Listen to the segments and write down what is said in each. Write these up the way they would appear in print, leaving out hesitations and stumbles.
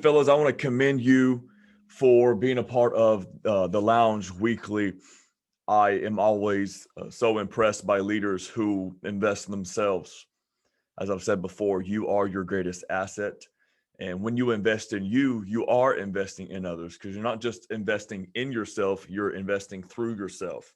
fellas, I want to commend you for being a part of the Lounge Weekly. I am always so impressed by leaders who invest in themselves. As I've said before, you are your greatest asset. And when you invest in you, you are investing in others because you're not just investing in yourself, you're investing through yourself.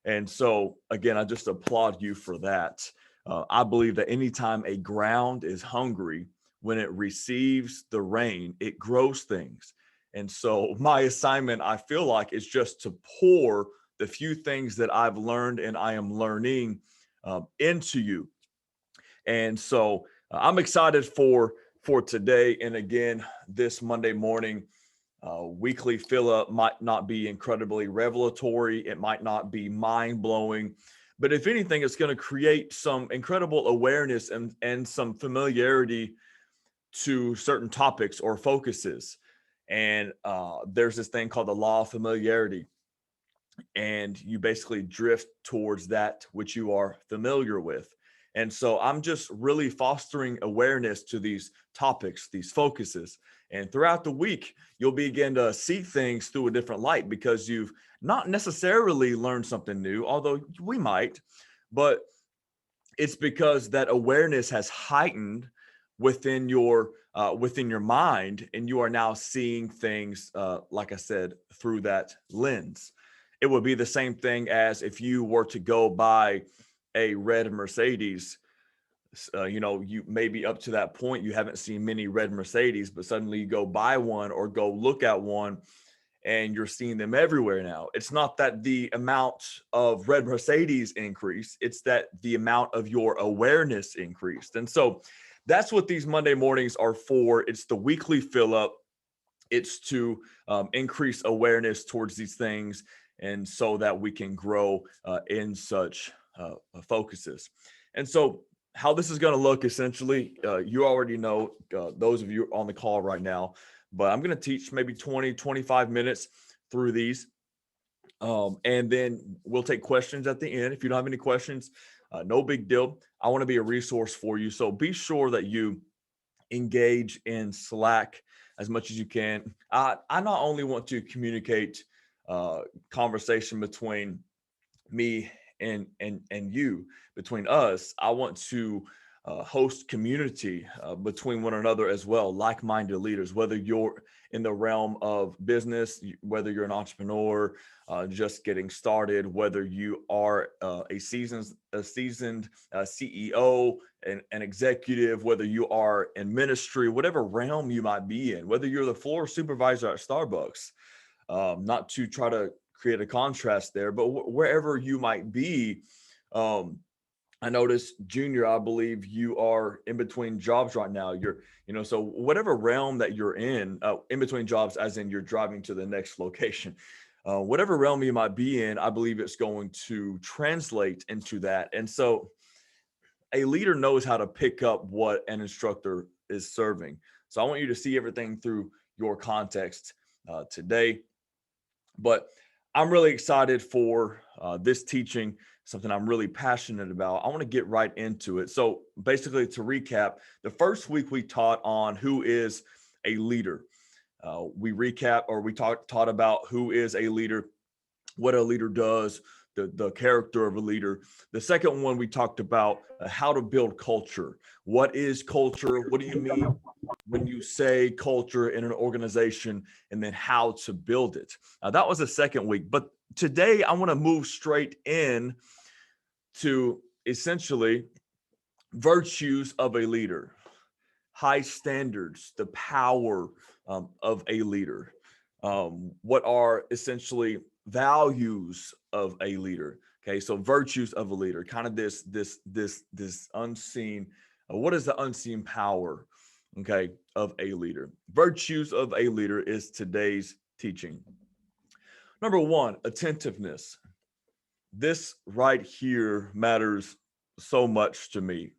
And so, again, I just applaud you for that. I believe that anytime a ground is hungry, when it receives the rain, it grows things. And so, my assignment, I feel like, is just to pour the few things that I've learned and I am learning into you. And so, I'm excited for today. And again, this Monday morning, weekly fill up might not be incredibly revelatory. It might not be mind blowing, but if anything, it's going to create some incredible awareness and some familiarity to certain topics or focuses. And there's this thing called the law of familiarity. And you basically drift towards that which you are familiar with. And so I'm just really fostering awareness to these topics, these focuses. And throughout the week, you'll begin to see things through a different light because you've not necessarily learned something new, although we might, but it's because that awareness has heightened within your mind, and you are now seeing things, like I said, through that lens. It would be the same thing as if you were to go buy a red Mercedes. You maybe up to that point you haven't seen many red Mercedes, but suddenly you go buy one or go look at one and you're seeing them everywhere now. It's not that the amount of red Mercedes increased, it's that the amount of your awareness increased. And so that's what these Monday mornings are for. It's the weekly fill up. It's to increase awareness towards these things, and so that we can grow in such focuses. And so how this is going to look, essentially, you already know, those of you on the call right now, but I'm going to teach maybe 20, 25 minutes through these. And then we'll take questions at the end. If you don't have any questions, no big deal. I want to be a resource for you. So be sure that you engage in Slack as much as you can. I not only want to communicate conversation between me and you, between us. I want to host community between one another as well, like-minded leaders, whether you're in the realm of business, whether you're an entrepreneur just getting started, whether you are a seasoned CEO, an executive, whether you are in ministry, whatever realm you might be in, whether you're the floor supervisor at Starbucks. Not to try to create a contrast there, but wherever you might be. I noticed, Junior, I believe you are in between jobs right now. So whatever realm that you're in between jobs, as in you're driving to the next location, whatever realm you might be in, I believe it's going to translate into that. And so a leader knows how to pick up what an instructor is serving. So I want you to see everything through your context today. But I'm really excited for this teaching, something I'm really passionate about. I want to get right into it. So basically, to recap, the first week we taught on who is a leader. We taught about who is a leader, what a leader does, the character of a leader. The second one, we talked about how to build culture. What is culture? What do you mean when you say culture in an organization, and then how to build it? That was the second week. But today I want to move straight in to essentially virtues of a leader, high standards, the power of a leader. What are essentially values of a leader? Okay, so virtues of a leader, kind of this unseen. What is the unseen power? Okay, of a leader. Virtues of a leader is today's teaching. Number one, attentiveness. This right here matters so much to me.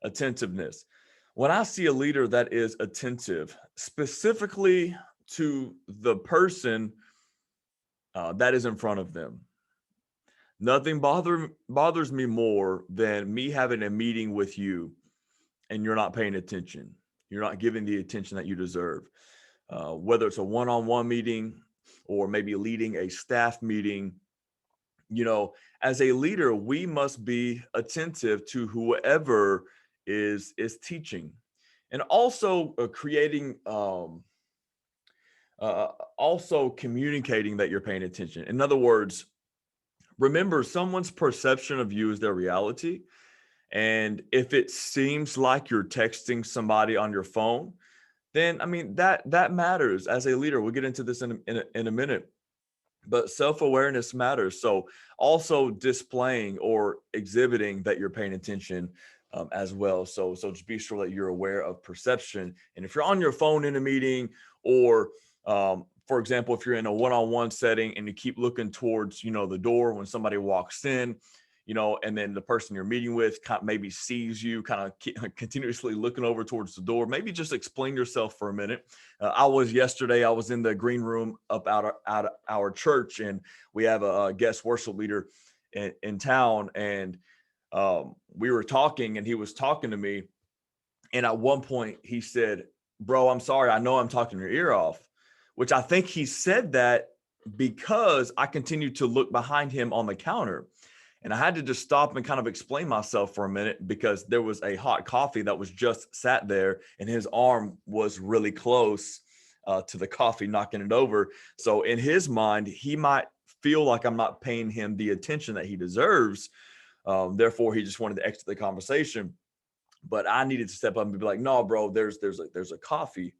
Attentiveness. When I see a leader that is attentive, specifically to the person that is in front of them, nothing bothers me more than me having a meeting with you and you're not paying attention. You're not giving the attention that you deserve. Whether it's a one-on-one meeting or maybe leading a staff meeting, as a leader, we must be attentive to whoever is teaching, and also creating, also communicating that you're paying attention. In other words, remember, someone's perception of you is their reality. And if it seems like you're texting somebody on your phone, then I mean that matters as a leader. We'll get into this in a minute, but self-awareness matters. So also displaying or exhibiting that you're paying attention as well. So just be sure that you're aware of perception. And if you're on your phone in a meeting, or for example, if you're in a one-on-one setting and you keep looking towards, the door when somebody walks in, and then the person you're meeting with maybe sees you kind of continuously looking over towards the door, maybe just explain yourself for a minute. I was in the green room up out our church, and we have a guest worship leader in town. And we were talking, and he was talking to me. And at one point he said, "Bro, I'm sorry. I know I'm talking your ear off," which I think he said that because I continued to look behind him on the counter. And I had to just stop and kind of explain myself for a minute, because there was a hot coffee that was just sat there, and his arm was really close to the coffee, knocking it over. So in his mind, he might feel like I'm not paying him the attention that he deserves. Therefore, he just wanted to exit the conversation. But I needed to step up and be like, "No, bro, there's a coffee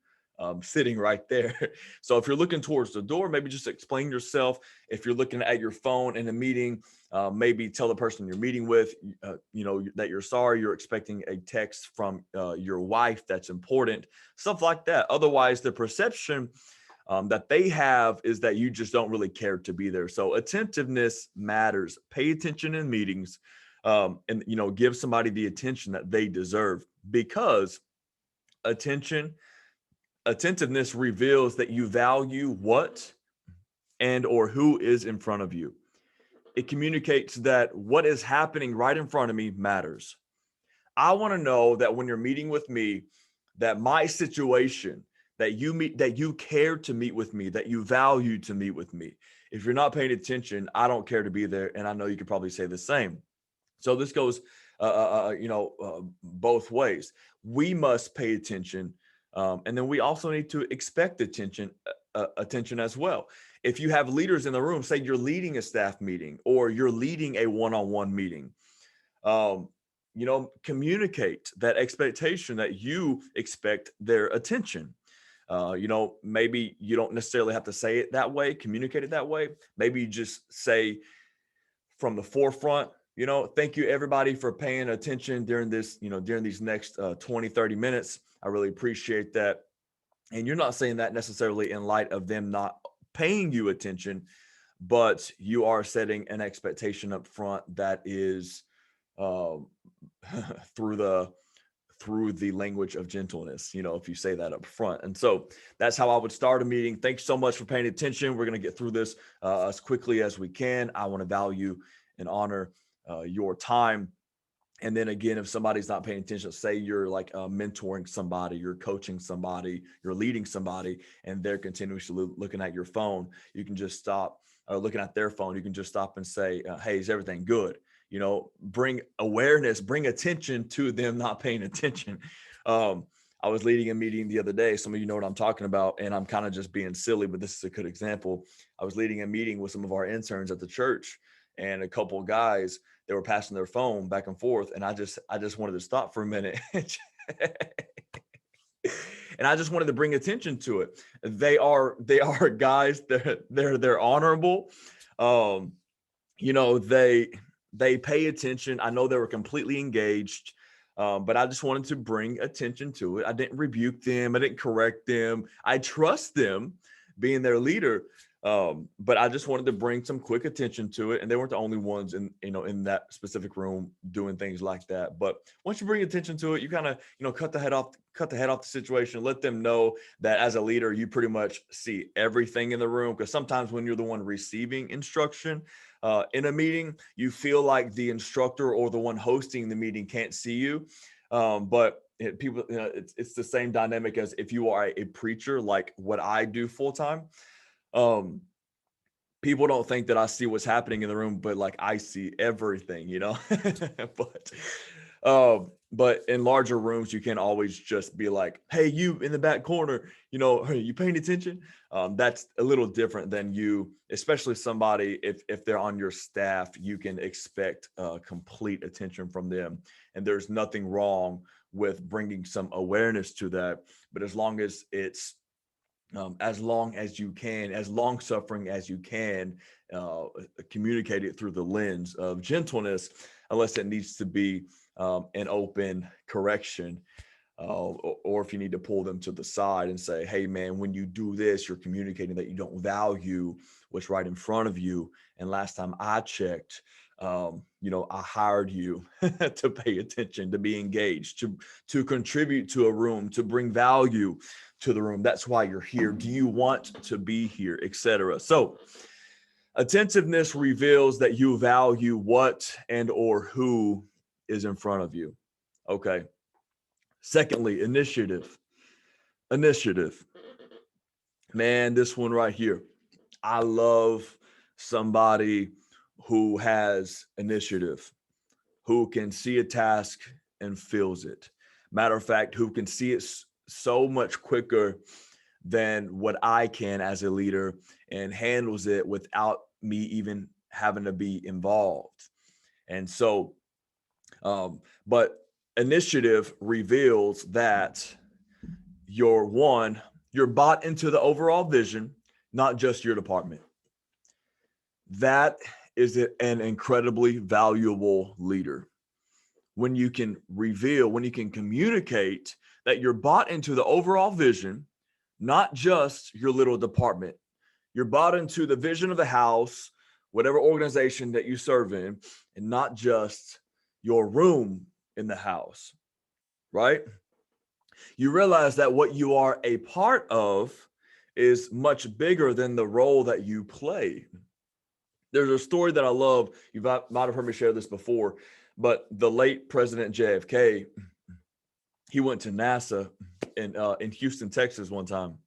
sitting right there." So if you're looking towards the door, maybe just explain yourself. If you're looking at your phone in a meeting, maybe tell the person you're meeting with, that you're sorry, you're expecting a text from your wife that's important, stuff like that. Otherwise, the perception that they have is that you just don't really care to be there. So attentiveness matters. Pay attention in meetings, and give somebody the attention that they deserve, because attentiveness reveals that you value what and or who is in front of you. It communicates that what is happening right in front of me matters. I want to know that when you're meeting with me, that my situation, that you care to meet with me, that you value to meet with me. If you're not paying attention, I don't care to be there. And I know you could probably say the same. So this goes, both ways. We must pay attention, and then we also need to expect attention as well. If you have leaders in the room, say you're leading a staff meeting or you're leading a one-on-one meeting, communicate that expectation that you expect their attention. Maybe you don't necessarily have to say it that way, communicate it that way. Maybe you just say from the forefront, "Thank you everybody for paying attention during these next 20, 30 minutes. I really appreciate that." And you're not saying that necessarily in light of them not paying you attention, but you are setting an expectation up front that is um, through the language of gentleness, if you say that up front. And so that's how I would start a meeting. Thanks so much for paying attention. We're going to get through this as quickly as we can. I want to value and honor your time. And then again, if somebody's not paying attention, say you're like mentoring somebody, you're coaching somebody, you're leading somebody, and they're continuously looking at your phone, you can just stop, looking at their phone. You can just stop and say, "Hey, is everything good?" Bring awareness, bring attention to them not paying attention. I was leading a meeting the other day. Some of you know what I'm talking about, and I'm kind of just being silly, but this is a good example. I was leading a meeting with some of our interns at the church, and a couple of guys, they were passing their phone back and forth, and I just wanted to stop for a minute. And I just wanted to bring attention to it. They are guys, they're honorable. They pay attention. I know they were completely engaged, but I just wanted to bring attention to it. I didn't rebuke them. I didn't correct them. I trust them being their leader. But I just wanted to bring some quick attention to it. And they weren't the only ones in that specific room doing things like that. But once you bring attention to it, you kind of, cut the head off the situation, let them know that as a leader, you pretty much see everything in the room. Because sometimes when you're the one receiving instruction in a meeting, you feel like the instructor or the one hosting the meeting can't see you. But people, it's the same dynamic as if you are a preacher, like what I do full time. Um, People don't think that I see what's happening in the room, but like I see everything, but in larger rooms, you can always just be like, hey, you in the back corner, are you paying attention? That's a little different than you, especially somebody, if they're on your staff, you can expect complete attention from them. And there's nothing wrong with bringing some awareness to that. But as long as it's as long as you can, as long suffering as you can, communicate it through the lens of gentleness, unless it needs to be an open correction, or if you need to pull them to the side and say, hey, man, when you do this, you're communicating that you don't value what's right in front of you. And last time I checked, I hired you to pay attention, to be engaged, to contribute to a room, to bring value to the room. That's why you're here. Do you want to be here, etc.? So attentiveness reveals that you value what and or who is in front of you. Okay. Secondly, initiative. Man, this one right here. I love somebody who has initiative, who can see a task and feels it. Matter of fact, who can see it so much quicker than what I can as a leader and handles it without me even having to be involved. And so, but initiative reveals that you're bought into the overall vision, not just your department. That is an incredibly valuable leader. When you can communicate that you're bought into the overall vision, not just your little department. You're bought into the vision of the house, whatever organization that you serve in, and not just your room in the house, right? You realize that what you are a part of is much bigger than the role that you play. There's a story that I love. You might have heard me share this before, but the late President JFK, he went to NASA in Houston, Texas one time.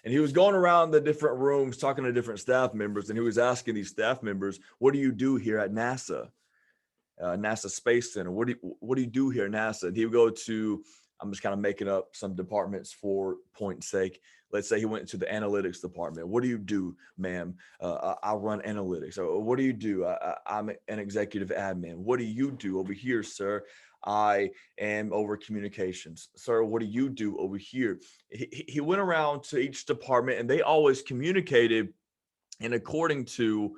And he was going around the different rooms, talking to different staff members. And he was asking these staff members, what do you do here at NASA? NASA Space Center. What do you do here at NASA? And he would go to, I'm just kind of making up some departments for point's sake. Let's say he went to the analytics department. What do you do, ma'am? I run analytics. What do you do? I'm an executive admin. What do you do over here, sir? I am over communications. Sir, what do you do over here? He went around to each department, and they always communicated in accordance to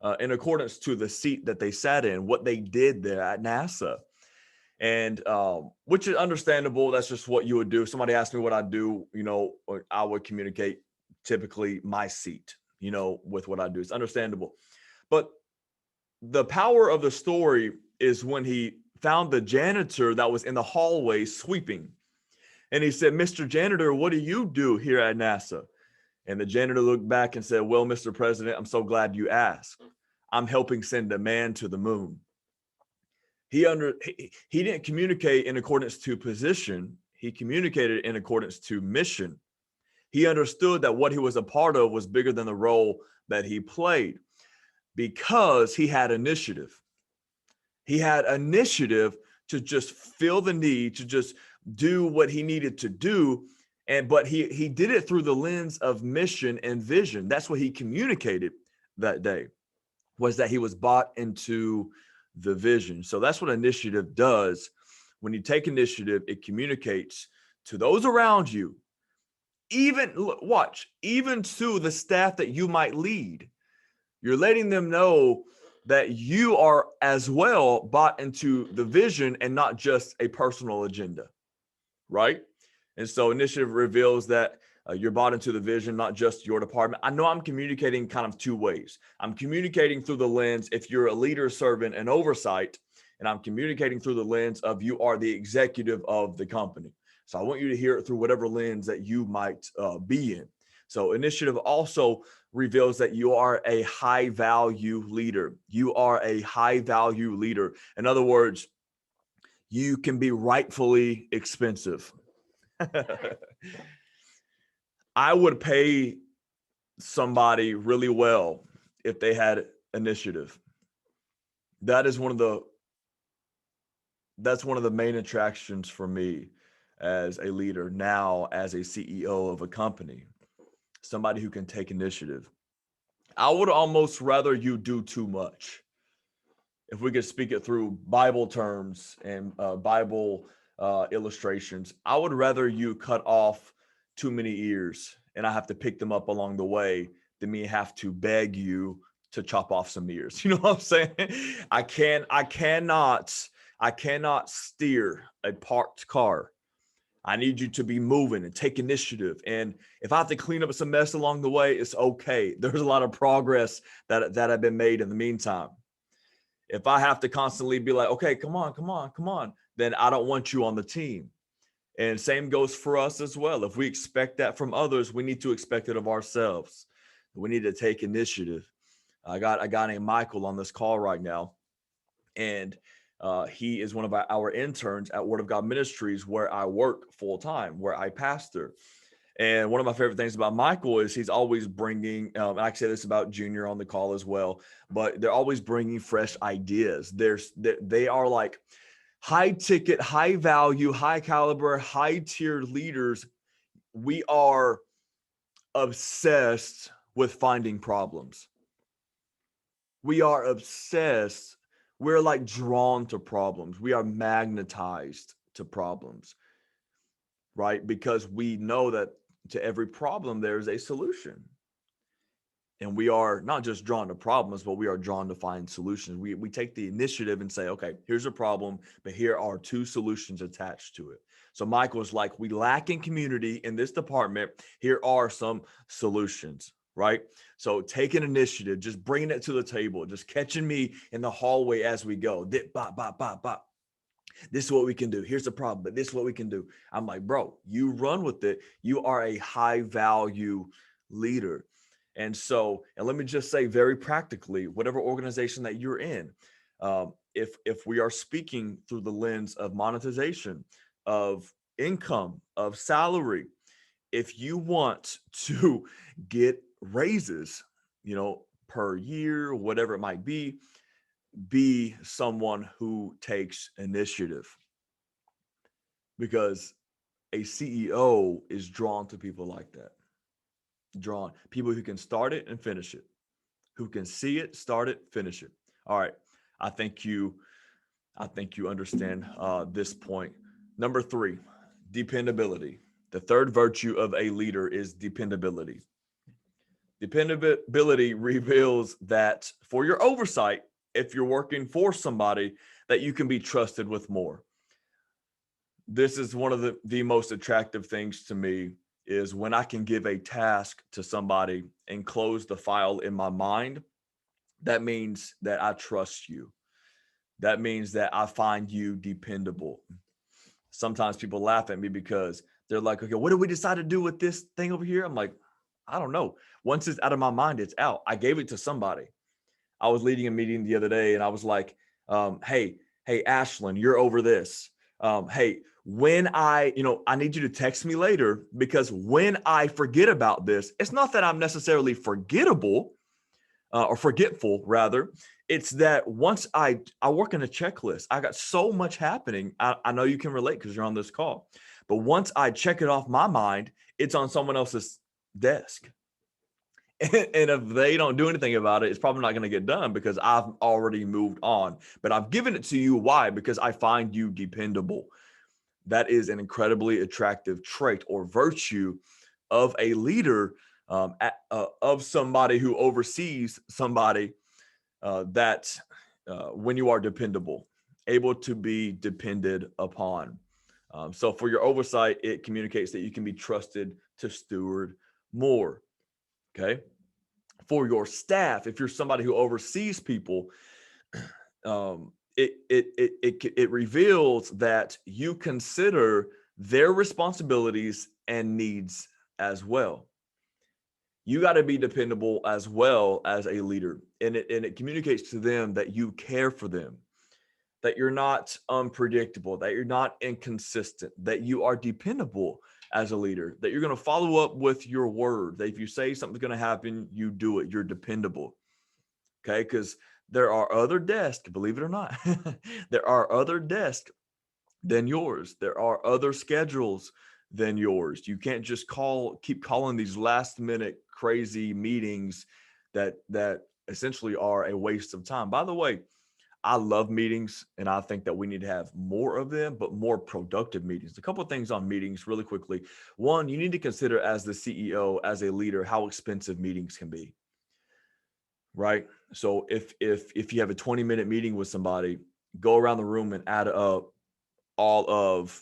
the seat that they sat in, what they did there at NASA. And which is understandable. That's just what you would do. If somebody asked me what I do, I would communicate typically my seat, with what I do. It's understandable. But the power of the story is when he found the janitor that was in the hallway sweeping. And he said, Mr. Janitor, what do you do here at NASA? And the janitor looked back and said, well, Mr. President, I'm so glad you asked. I'm helping send a man to the moon. He didn't communicate in accordance to position. He communicated in accordance to mission. He understood that what he was a part of was bigger than the role that he played, because he had initiative. He had initiative to just feel the need to just do what he needed to do. But he did it through the lens of mission and vision. That's what he communicated that day, was that he was bought into the vision. So that's what initiative does. When you take initiative, it communicates to those around you, even to the staff that you might lead. You're letting them know that you are as well bought into the vision and not just a personal agenda, right? And so initiative reveals that you're bought into the vision, not just your department. I know I'm communicating kind of two ways. I'm communicating through the lens, if you're a leader, servant, and oversight, and I'm communicating through the lens of you are the executive of the company. So I want you to hear it through whatever lens that you might be in. So initiative also reveals that you are a high value leader. You are a high value leader. In other words, you can be rightfully expensive. I would pay somebody really well if they had initiative. That is that's one of the main attractions for me as a leader now, as a CEO of a company, somebody who can take initiative. I would almost rather you do too much. If we could speak it through Bible terms and Bible illustrations, I would rather you cut off too many ears and I have to pick them up along the way than me have to beg you to chop off some ears. You know what I'm saying? I cannot steer a parked car. I need you to be moving and take initiative. And if I have to clean up some mess along the way, it's okay. There's a lot of progress that have been made in the meantime. If I have to constantly be like, okay, come on, then I don't want you on the team. And same goes for us as well. If we expect that from others, we need to expect it of ourselves. We need to take initiative. I got a guy named Michael on this call right now, and he is one of our interns at Word of God Ministries, where I work full time, where I pastor. And one of my favorite things about Michael is he's always bringing, and I say this about Junior on the call as well, but they're always bringing fresh ideas. They are like high ticket, high value, high caliber, high tier leaders. We are obsessed with finding problems. We are obsessed. We're like drawn to problems. We are magnetized to problems, right? Because we know that to every problem, there's a solution. And we are not just drawn to problems, but we are drawn to find solutions. We take the initiative and say, okay, here's a problem, but here are two solutions attached to it. So Michael's like, we lack in community in this department. Here are some solutions, right? So take an initiative, just bringing it to the table, just catching me in the hallway as we go. Dip, bop, bop, bop, bop. This is what we can do. Here's the problem, but this is what we can do. I'm like, bro, you run with it. You are a high value leader. And so, and let me just say very practically, whatever organization that you're in, if we are speaking through the lens of monetization, of income, of salary, if you want to get raises, per year, whatever it might be someone who takes initiative, because a CEO is drawn to people like that. Drawn people who can start it and finish it, who can see it, start it, finish it. All right. I think you understand this point. Number 3, dependability. The third virtue of a leader is dependability. Dependability reveals that for your oversight, if you're working for somebody, that you can be trusted with more. This is one of the most attractive things to me, is when I can give a task to somebody and close the file in my mind. That means that I trust you. That means that I find you dependable. Sometimes people laugh at me because they're like, okay, what do we decide to do with this thing over here? I'm like, I don't know. Once it's out of my mind, it's out. I gave it to somebody. I was leading a meeting the other day and I was like, hey, Ashlyn, you're over this. Hey, when I need you to text me later, because when I forget about this, it's not that I'm necessarily forgettable or forgetful, rather. It's that once I work in a checklist, I got so much happening. I know you can relate because you're on this call, but once I check it off my mind, it's on someone else's desk. And if they don't do anything about it, it's probably not going to get done because I've already moved on. But I've given it to you. Why? Because I find you dependable. That is an incredibly attractive trait or virtue of a leader, of somebody who oversees somebody, that when you are dependable, able to be depended upon. So for your oversight, it communicates that you can be trusted to steward more. Okay. For your staff, if you're somebody who oversees people, it reveals that you consider their responsibilities and needs as well. You got to be dependable as well as a leader, and it communicates to them that you care for them, that you're not unpredictable, that you're not inconsistent, that you are dependable as a leader, that you're going to follow up with your word, that if you say something's going to happen, you do it, you're dependable. Okay. Because there are other desks, believe it or not, there are other desks than yours. There are other schedules than yours. You can't just keep calling these last minute crazy meetings that essentially are a waste of time. By the way, I love meetings and I think that we need to have more of them, but more productive meetings. A couple of things on meetings really quickly. One, you need to consider as the CEO, as a leader, how expensive meetings can be, right? So if you have a 20-minute meeting with somebody, go around the room and add up all of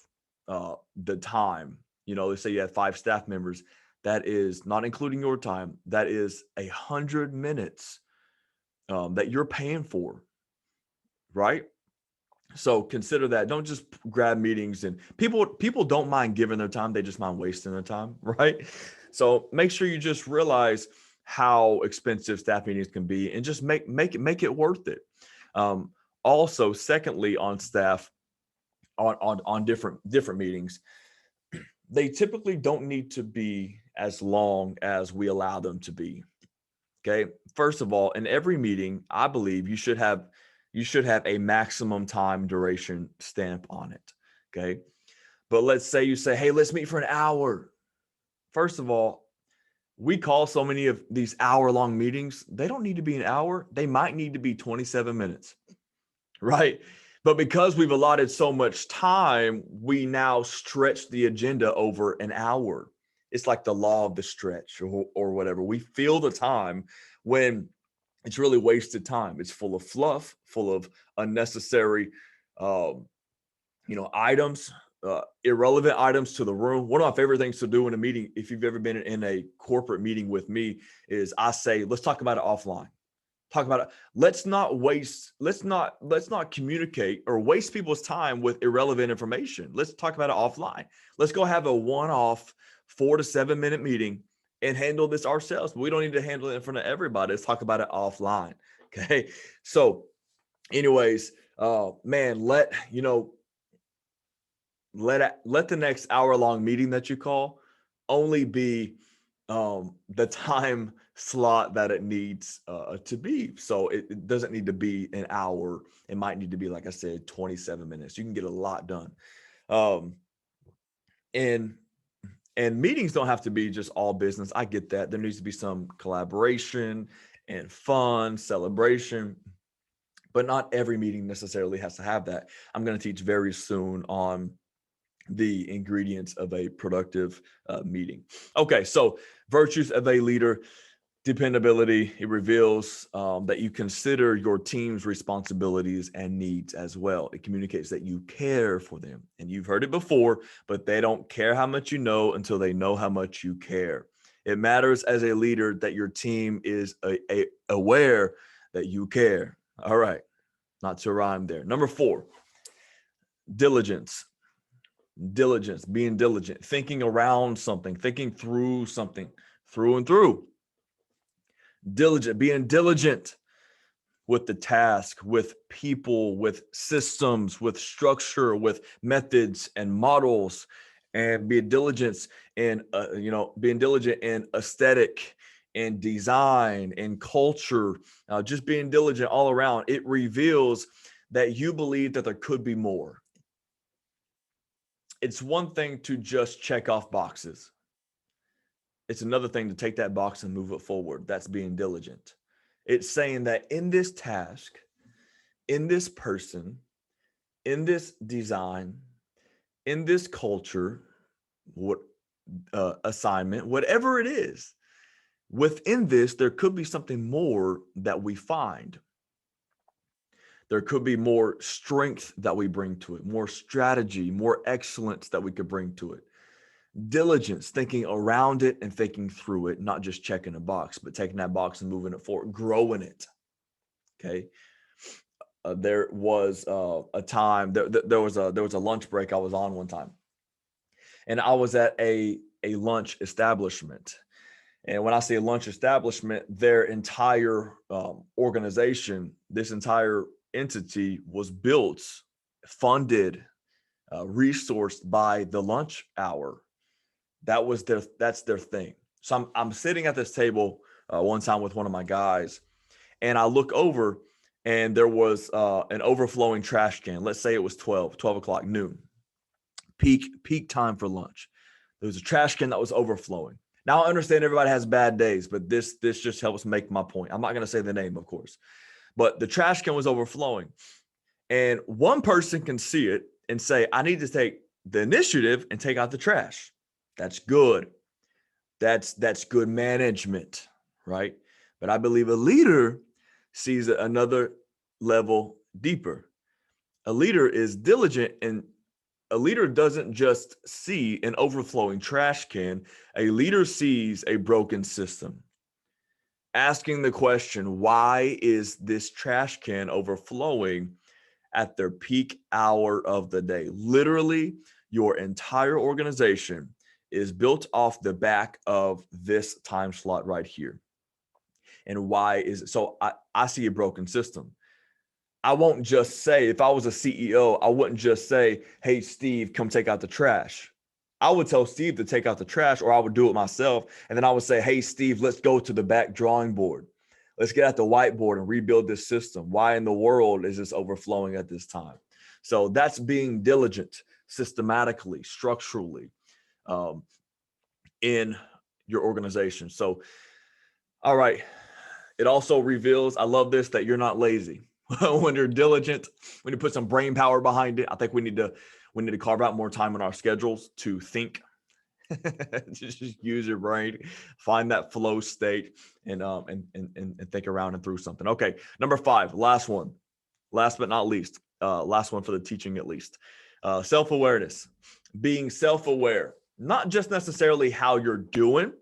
the time. Let's say you have 5 staff members. That is not including your time. That is 100 minutes that you're paying for, right? So consider that. Don't just grab meetings, and people don't mind giving their time. They just mind wasting their time, right? So make sure you just realize how expensive staff meetings can be, and just make it worth it. Also, secondly, on staff, on different meetings, they typically don't need to be as long as we allow them to be. Okay. First of all, in every meeting, I believe you should have a maximum time duration stamp on it. Okay. But let's say you say, hey, let's meet for an hour. First of all, we call so many of these hour-long meetings. They don't need to be an hour. They might need to be 27 minutes, right? But because we've allotted so much time, we now stretch the agenda over an hour. It's like the law of the stretch or whatever. We fill the time when it's really wasted time. It's full of fluff, full of unnecessary, items, irrelevant items to the room. One of my favorite things to do in a meeting, if you've ever been in a corporate meeting with me, is I say, let's talk about it offline. Talk about it. Let's not communicate or waste people's time with irrelevant information. Let's talk about it offline. Let's go have a one-off 4 to 7 minute meeting and handle this ourselves. We don't need to handle it in front of everybody. Let's talk about it offline. Okay. So anyways, man, let the next hour-long meeting that you call only be the time slot that it needs to be. So it doesn't need to be an hour. It might need to be, like I said, 27 minutes. You can get a lot done. And meetings don't have to be just all business. I get that. There needs to be some collaboration and fun, celebration, but not every meeting necessarily has to have that. I'm going to teach very soon on the ingredients of a productive meeting. Okay, so virtues of a leader: dependability. It reveals that you consider your team's responsibilities and needs as well. It communicates that you care for them. And you've heard it before, but they don't care how much you know until they know how much you care. It matters as a leader that your team is aware that you care. All right, not to rhyme there. Number 4, diligence. Diligence, being diligent, thinking around something, thinking through something, through and through. Diligent, being diligent with the task, with people, with systems, with structure, with methods and models, and being diligent in being diligent in aesthetic and design and culture. Just being diligent all around. It reveals that you believe that there could be more. It's one thing to just check off boxes. It's another thing to take that box and move it forward. That's being diligent. It's saying that in this task, in this person, in this design, in this culture, assignment, whatever it is, within this, there could be something more that we find. There could be more strength that we bring to it, more strategy, more excellence that we could bring to it. Diligence, thinking around it and thinking through it, not just checking a box, but taking that box and moving it forward, growing it. Okay. There was a time, there was a lunch break I was on one time, and I was at a lunch establishment. And when I say a lunch establishment, their entire organization, this entire entity was built, funded, resourced by the lunch hour. That's their thing. So I'm sitting at this table one time with one of my guys, and I look over, and there was an overflowing trash can. Let's say it was 12 o'clock noon, peak time for lunch. There was a trash can that was overflowing. Now I understand everybody has bad days, but this just helps make my point. I'm not going to say the name, of course, but the trash can was overflowing, and one person can see it and say, "I need to take the initiative and take out the trash." That's good. That's good management, right? But I believe a leader sees another level deeper. A leader is diligent, and a leader doesn't just see an overflowing trash can. A leader sees a broken system. Asking the question, why is this trash can overflowing at their peak hour of the day? Literally, your entire organization is built off the back of this time slot right here. And why is it? So I see a broken system. I won't just say, if I was a CEO, I wouldn't just say, "Hey, Steve, come take out the trash." I would tell Steve to take out the trash, or I would do it myself. And then I would say, "Hey, Steve, let's go to the back drawing board. Let's get at the whiteboard and rebuild this system. Why in the world is this overflowing at this time?" So that's being diligent, systematically, structurally, um, in your organization. So, all right. It also reveals, I love this, that you're not lazy. When you're diligent, when you put some brain power behind it, I think we need to carve out more time in our schedules to think. Just use your brain, find that flow state, and think around and through something. Okay, number 5, last one, last but not least, last one for the teaching at least. Self-awareness, being self-aware, not just necessarily how you're doing,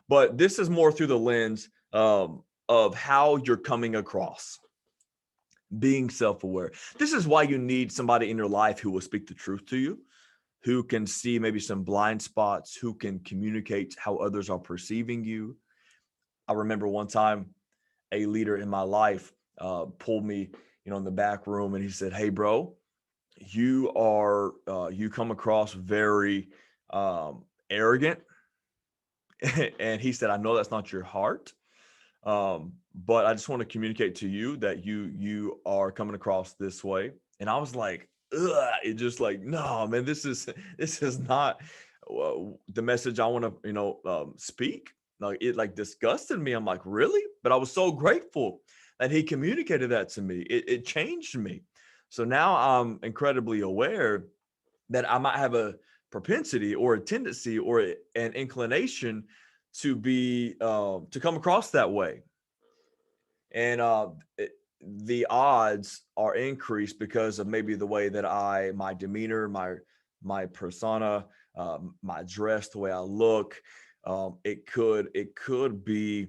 but this is more through the lens of how you're coming across. Being self-aware. This is why you need somebody in your life who will speak the truth to you, who can see maybe some blind spots, who can communicate how others are perceiving you. I remember one time a leader in my life pulled me, in the back room, and he said, "Hey, bro, you come across very arrogant." And he said, "I know that's not your heart. But I just want to communicate to you that you are coming across this way." And I was like, ugh, it just like, no, man, this is not the message I want to, speak. Like, it like disgusted me. I'm like, really? But I was so grateful that he communicated that to me. It changed me. So now I'm incredibly aware that I might have a propensity or a tendency or an inclination to be to come across that way. And the odds are increased because of maybe the way that my demeanor, my persona, my dress, the way I look. It could be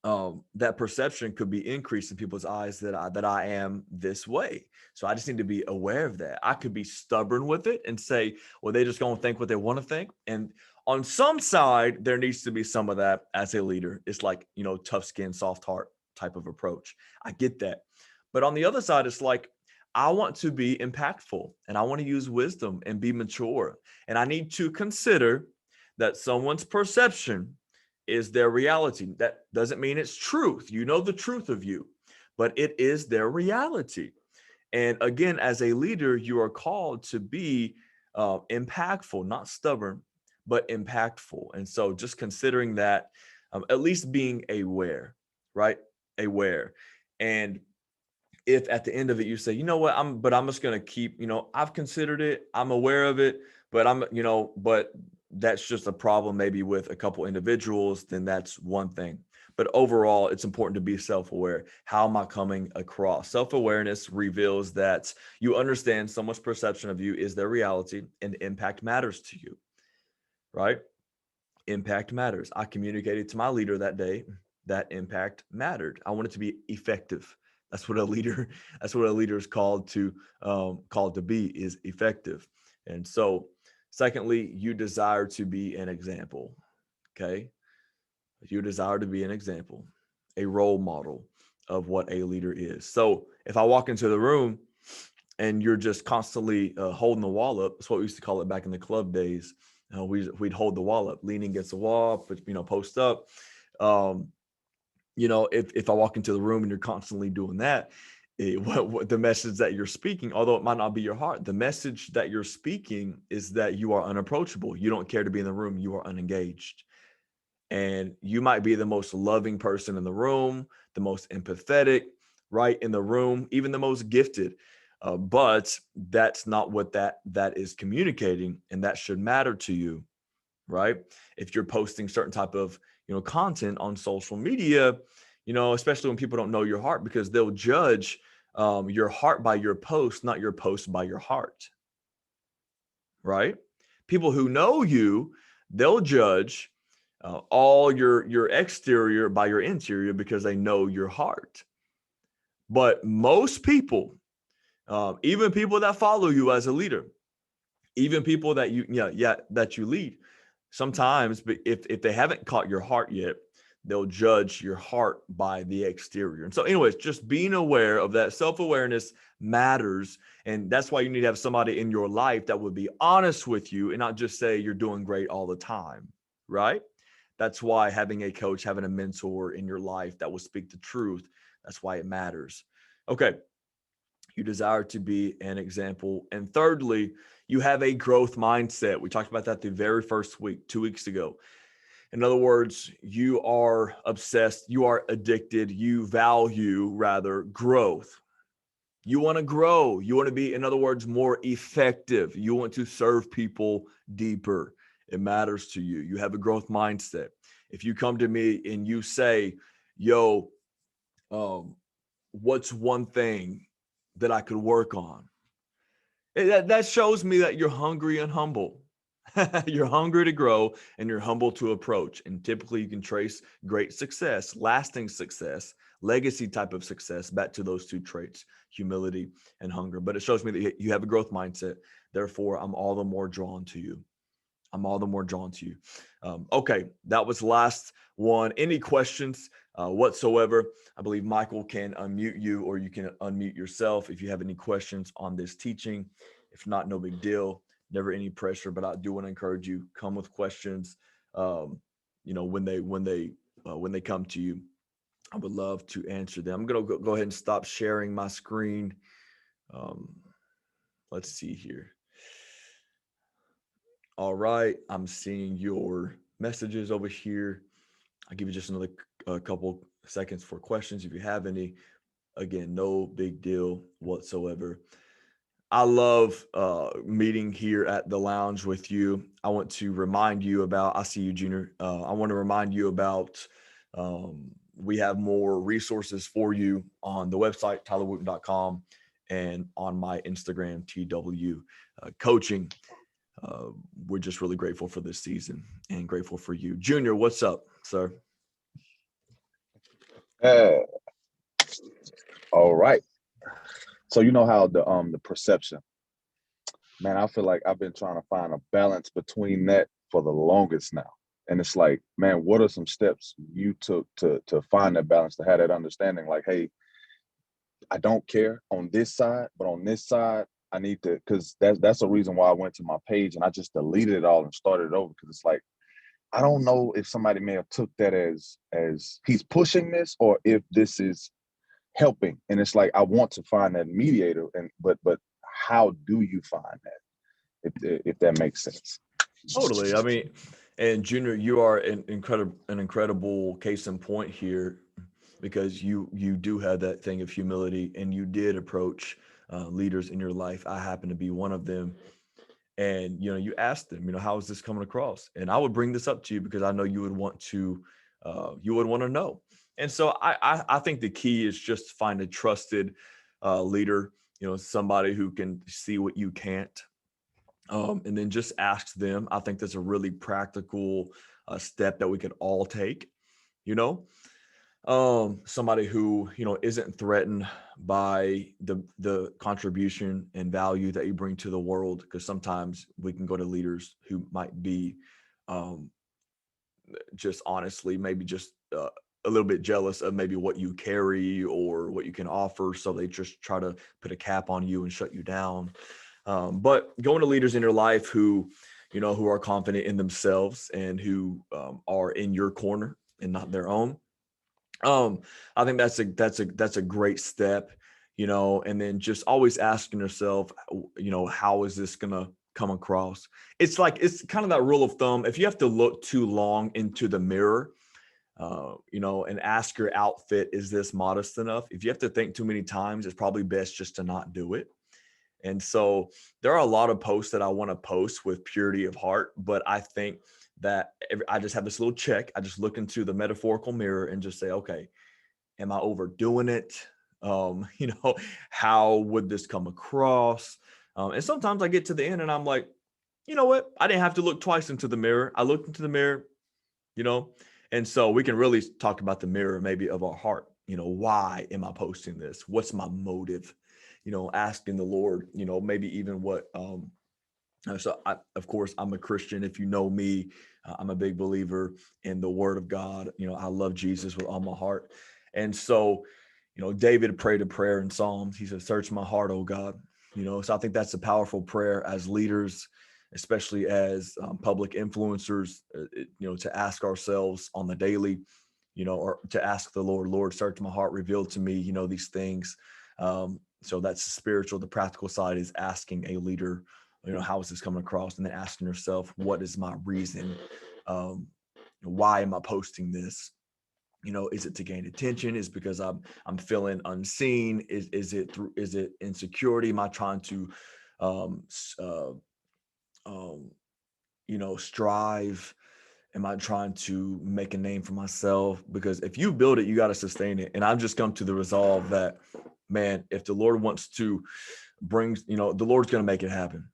that perception could be increased in people's eyes that I am this way. So I just need to be aware of that. I could be stubborn with it and say, well, they just gonna think what they want to think. And on some side, there needs to be some of that as a leader. It's like, tough skin, soft heart type of approach. I get that. But on the other side, it's like, I want to be impactful and I want to use wisdom and be mature. And I need to consider that someone's perception is their reality. That doesn't mean it's truth. You know the truth of you, but it is their reality. And again, as a leader, you are called to be impactful, not stubborn, but impactful. And so just considering that, at least being aware, right? Aware. And if at the end of it you say, you know what, I'm just going to keep, I've considered it, I'm aware of it, but but that's just a problem maybe with a couple individuals, then that's one thing. But overall, it's important to be self-aware. How am I coming across? Self-awareness reveals that you understand someone's perception of you is their reality, and impact matters to you, right? Impact matters. I communicated to my leader that day that impact mattered. I wanted to be effective. That's what a leader. That's what a leader is called to be, is effective. And so, secondly, you desire to be an example. Okay, you desire to be an example, a role model. of what a leader is. So if I walk into the room and you're just constantly holding the wall up, that's what we used to call it back in the club days. We'd hold the wall up, leaning against the wall, but post up. Um, if I walk into the room and you're constantly doing that, what the message that you're speaking, although it might not be your heart, the message that you're speaking is that you are unapproachable. You don't care to be in the room. You are unengaged. And you might be the most loving person in the room, the most empathetic, right, in the room, even the most gifted. But that's not what that is communicating, and that should matter to you, right? If you're posting certain type of content on social media, especially when people don't know your heart, because they'll judge your heart by your post, not your post by your heart, right? People who know you, they'll judge all your exterior by your interior because they know your heart. But most people, even people that follow you as a leader, even people that that you lead, sometimes, but if they haven't caught your heart yet, they'll judge your heart by the exterior. And so anyways, just being aware of that, self-awareness matters. And that's why you need to have somebody in your life that would be honest with you and not just say you're doing great all the time, right? That's why having a coach, having a mentor in your life that will speak the truth, that's why it matters. Okay. You desire to be an example. And thirdly, you have a growth mindset. We talked about that the very first week, 2 weeks ago. In other words, you are obsessed, you are addicted, you value rather growth. You want to grow. You want to be, in other words, more effective. You want to serve people deeper. It matters to you. You have a growth mindset. If you come to me and you say, yo, what's one thing that I could work on? That shows me that you're hungry and humble. You're hungry to grow and you're humble to approach. And typically you can trace great success, lasting success, legacy type of success back to those two traits, humility and hunger. But it shows me that you have a growth mindset. Therefore, I'm all the more drawn to you. I'm all the more drawn to you. Okay, that was the last one. Any questions whatsoever? I believe Michael can unmute you, or you can unmute yourself if you have any questions on this teaching. If not, no big deal. Never any pressure, but I do want to encourage you, come with questions. When they come to you, I would love to answer them. I'm gonna go ahead and stop sharing my screen. Um, let's see here. All right, I'm seeing your messages over here. I'll give you just another couple seconds for questions if you have any. Again, no big deal whatsoever. I love meeting here at the lounge with you. I want to remind you about, I see you, Junior. I want to remind you about, we have more resources for you on the website, tylerwooten.com, and on my Instagram, TW Coaching. We're just really grateful for this season and grateful for you. Junior, what's up, sir? All right. So you know how the perception, man, I feel like I've been trying to find a balance between that for the longest now. And it's like, man, what are some steps you took to find that balance, to have that understanding? Like, hey, I don't care on this side, but on this side, I need to, because that's the reason why I went to my page and I just deleted it all and started over. Because it's like, I don't know if somebody may have took that as he's pushing this, or if this is helping. And it's like, I want to find that mediator, and but how do you find that, if that makes sense? Totally. I mean, and Junior, you are an incredible case in point here, because you do have that thing of humility, and you did approach leaders in your life. I happen to be one of them. And you asked them, how is this coming across? And I would bring this up to you because I know you would want to know. And so I think the key is just find a trusted leader, somebody who can see what you can't, and then just ask them. I think that's a really practical step that we could all take. You know, somebody who isn't threatened by the contribution and value that you bring to the world, because sometimes we can go to leaders who might be just honestly maybe just a little bit jealous of maybe what you carry or what you can offer. So they just try to put a cap on you and shut you down. But going to leaders in your life who, who are confident in themselves and who are in your corner and not their own. I think that's a great step, and then just always asking yourself, how is this gonna come across? It's kind of that rule of thumb. If you have to look too long into the mirror, and ask your outfit, is this modest enough? If you have to think too many times, it's probably best just to not do it. And so there are a lot of posts that I want to post with purity of heart, but I think that I just have this little check. I just look into the metaphorical mirror and just say, okay, am I overdoing it? How would this come across? And sometimes I get to the end and I'm like, you know what? I didn't have to look twice into the mirror. I looked into the mirror, and so we can really talk about the mirror maybe of our heart. Why am I posting this? What's my motive? Asking the Lord, maybe even what, so of course, I'm a Christian. If you know me, I'm a big believer in the word of God. I love Jesus with all my heart. And so, David prayed a prayer in Psalms. He said, search my heart, oh God. So I think that's a powerful prayer as leaders, especially as public influencers, to ask ourselves on the daily, or to ask the Lord, search my heart, reveal to me, these things. So that's the spiritual. The practical side is asking a leader, how is this coming across? And then asking yourself, what is my reason? Why am I posting this? Is it to gain attention? Is it because I'm feeling unseen? Is it insecurity? Am I trying to, strive? Am I trying to make a name for myself? Because if you build it, you got to sustain it. And I've just come to the resolve that, man, if the Lord wants to bring, the Lord's going to make it happen,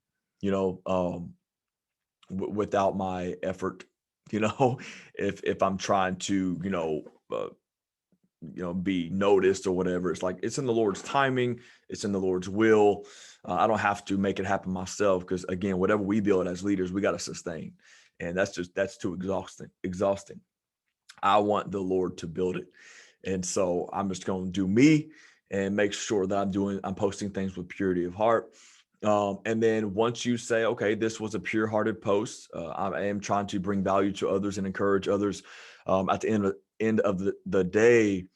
without my effort, if I'm trying to, be noticed or whatever. It's like, it's in the Lord's timing. It's in the Lord's will. I don't have to make it happen myself. Because again, whatever we build as leaders, we got to sustain. And that's too exhausting. I want the Lord to build it. And so I'm just going to do me and make sure that I'm posting things with purity of heart. And then once you say, okay, this was a pure hearted post, I am trying to bring value to others and encourage others. At the end of the day,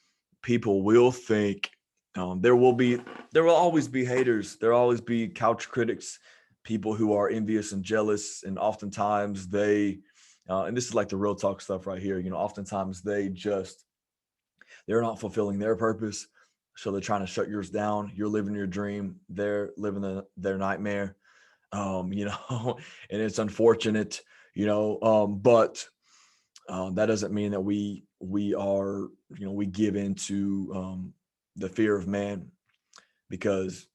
people will think, there will always be haters. There will always be couch critics, people who are envious and jealous. And oftentimes and this is like the real talk stuff right here, oftentimes they're not fulfilling their purpose. So they're trying to shut yours down. You're living your dream. They're living their nightmare, and it's unfortunate, but that doesn't mean that we are, we give into the fear of man, because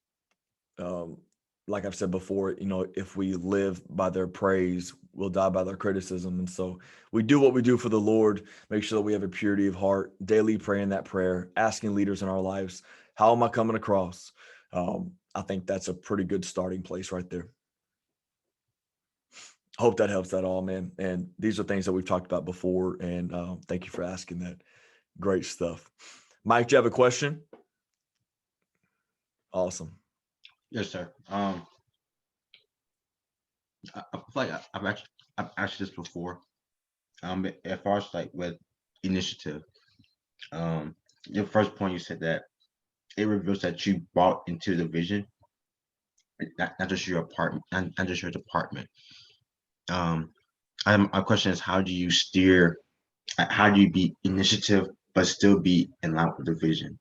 like I've said before, if we live by their praise, we'll die by their criticism. And so we do what we do for the Lord, make sure that we have a purity of heart, daily praying that prayer, asking leaders in our lives, how am I coming across? I think that's a pretty good starting place right there. Hope that helps at all, man. And these are things that we've talked about before. And thank you for asking that. Great stuff. Mike, do you have a question? Awesome. Yes, sir. I feel like I've asked this before. As far as like with initiative, your first point, you said that it reveals that you bought into the vision, not just your apartment, not just your department. Um, my question is, how do you steer? How do you be initiative but still be in line with the vision?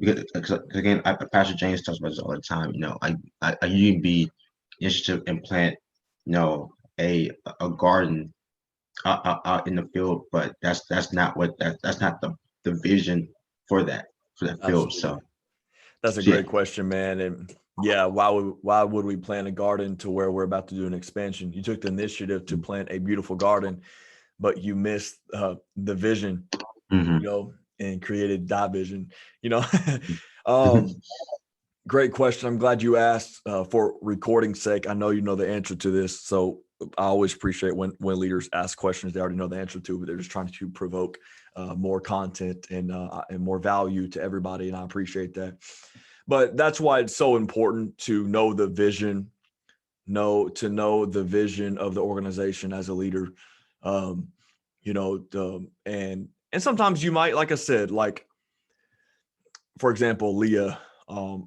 Because again, Pastor James talks about this all the time. You can be initiative and plant, a garden out in the field, but that's not that's not the vision for that field. Absolutely. So That's a yeah, great question, man. And yeah, why would we plant a garden to where we're about to do an expansion? You took the initiative to plant a beautiful garden, but you missed the vision, hmm and created division. Great question. I'm glad you asked. For recording sake, I know you know the answer to this, so I always appreciate when leaders ask questions they already know the answer to, but they're just trying to provoke more content and more value to everybody. And I appreciate that. But that's why it's so important to know the vision, know the vision of the organization as a leader. And sometimes you might, like I said, like, for example, Leah.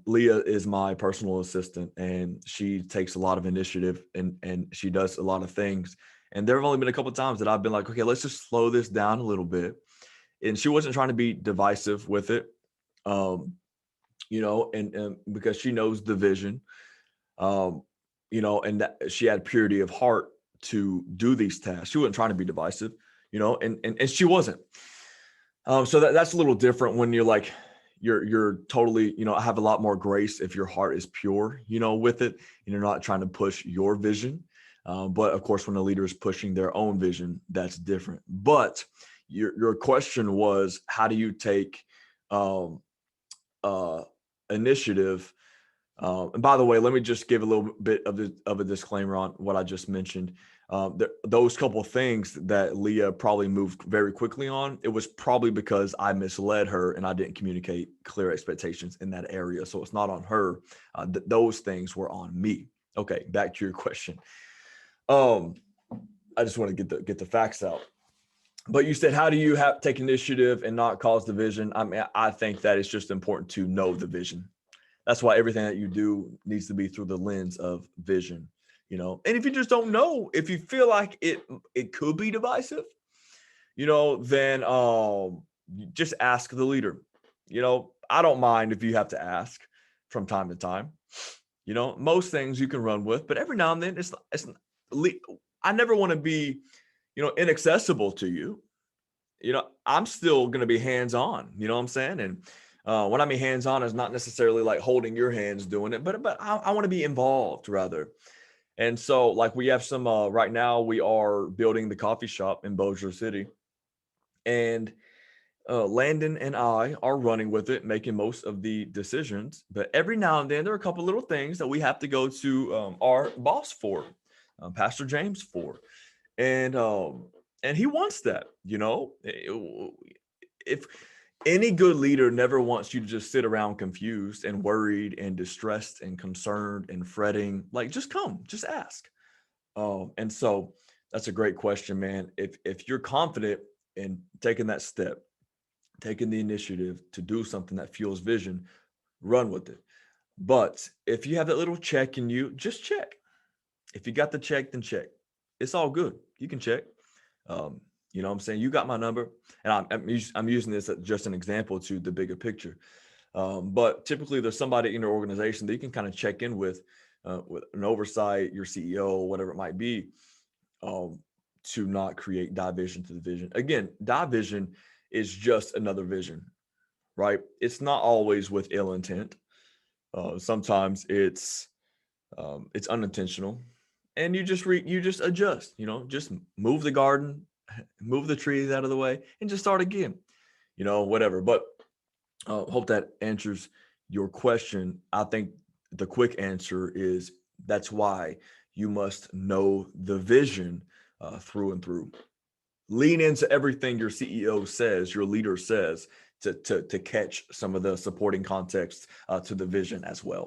Leah is my personal assistant, and she takes a lot of initiative and she does a lot of things. And there have only been a couple of times that I've been like, okay, let's just slow this down a little bit. And she wasn't trying to be divisive with it, and because she knows the vision, and that she had purity of heart to do these tasks. She wasn't trying to be divisive, and she wasn't. So that's a little different when you're like, you're totally, have a lot more grace if your heart is pure, with it, and you're not trying to push your vision. But of course, when a leader is pushing their own vision, that's different. But your question was, how do you take initiative? And by the way, let me just give a little bit of a disclaimer on what I just mentioned. Those couple of things that Leah probably moved very quickly on, it was probably because I misled her and I didn't communicate clear expectations in that area. So it's not on her. Those things were on me. Okay, back to your question. I just want to get the facts out. But you said, how do you take initiative and not cause division? I mean, I think that it's just important to know the vision. That's why everything that you do needs to be through the lens of vision, and if you just don't know, if you feel like it could be divisive, then just ask the leader. I don't mind if you have to ask from time to time. Most things you can run with, but every now and then I never want to be, inaccessible to you. I'm still going to be hands-on, you know what I'm saying? And when I mean hands-on is not necessarily like holding your hands doing it, but I want to be involved rather. And so like we have some, right now we are building the coffee shop in Bossier City, and Landon and I are running with it, making most of the decisions. But every now and then there are a couple little things that we have to go to our boss for, Pastor James for. And he wants that, if any good leader never wants you to just sit around confused and worried and distressed and concerned and fretting, like, just come, just ask. And so that's a great question, man. If you're confident in taking that step, taking the initiative to do something that fuels vision, run with it. But if you have that little check in you, just check. If you got the check, then check. It's all good. You can check. You know what I'm saying? You got my number. And I'm using this as just an example to the bigger picture. But typically there's somebody in your organization that you can kind of check in with an oversight, your CEO, whatever it might be, to not create division to the vision. Again, division is just another vision, right? It's not always with ill intent. Sometimes it's unintentional, and you just adjust. Just move the garden, move the trees out of the way, and just start again. Whatever. But hope that answers your question. I think the quick answer is that's why you must know the vision through and through. Lean into everything your CEO says, your leader says, to catch some of the supporting context to the vision as well.